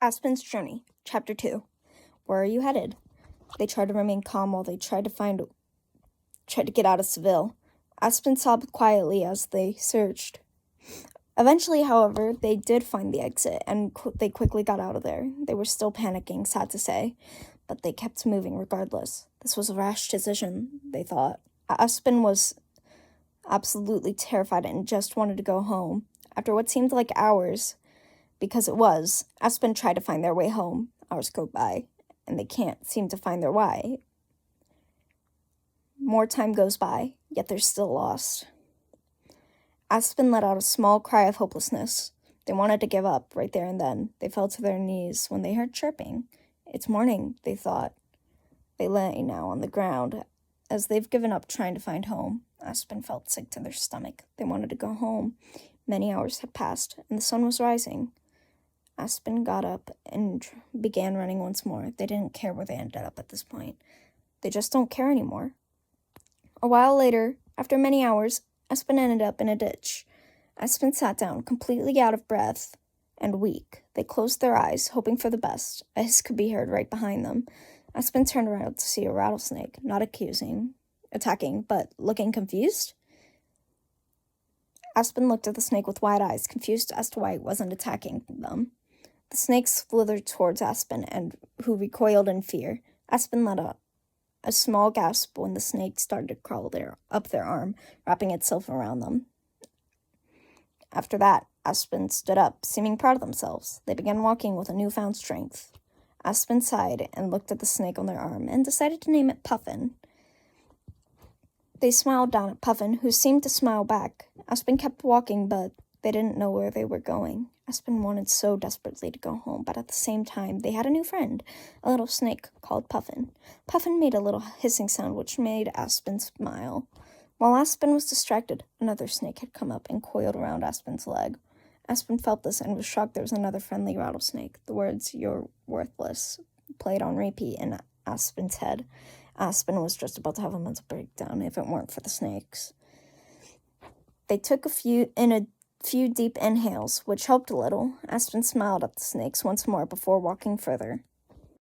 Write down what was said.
Aspens Journey, Chapter 2. Where are you headed? They tried to remain calm while they tried to get out of Seville. Aspen sobbed quietly as they searched. Eventually, however, they did find the exit, and they quickly got out of there. They were still panicking, sad to say, but they kept moving regardless. This was a rash decision, they thought. Aspen was absolutely terrified and just wanted to go home. After what seemed like hours, because it was, Aspen tried to find their way home. Hours go by, and they can't seem to find their way. More time goes by, yet they're still lost. Aspen let out a small cry of hopelessness. They wanted to give up right there and then. They fell to their knees when they heard chirping. It's morning, they thought. They lay now on the ground, as they've given up trying to find home. Aspen felt sick to their stomach. They wanted to go home. Many hours had passed, and the sun was rising. Aspen got up and began running once more. They didn't care where they ended up at this point. They just don't care anymore. A while later, after many hours, Aspen ended up in a ditch. Aspen sat down, completely out of breath and weak. They closed their eyes, hoping for the best. A hiss could be heard right behind them. Aspen turned around to see a rattlesnake, not attacking, but looking confused. Aspen looked at the snake with wide eyes, confused as to why it wasn't attacking them. The snake slithered towards Aspen, who recoiled in fear. Aspen let out a small gasp when the snake started to crawl up their arm, wrapping itself around them. After that, Aspen stood up, seeming proud of themselves. They began walking with a newfound strength. Aspen sighed and looked at the snake on their arm and decided to name it Puffin. They smiled down at Puffin, who seemed to smile back. Aspen kept walking, but they didn't know where they were going. Aspen wanted so desperately to go home, but at the same time, they had a new friend, a little snake called Puffin. Puffin made a little hissing sound, which made Aspen smile. While Aspen was distracted, another snake had come up and coiled around Aspen's leg. Aspen felt this and was shocked there was another friendly rattlesnake. The words, "You're worthless," played on repeat in Aspen's head. Aspen was just about to have a mental breakdown if it weren't for the snakes. They took a few deep inhales, which helped a little. Aspen smiled at the snakes once more before walking further.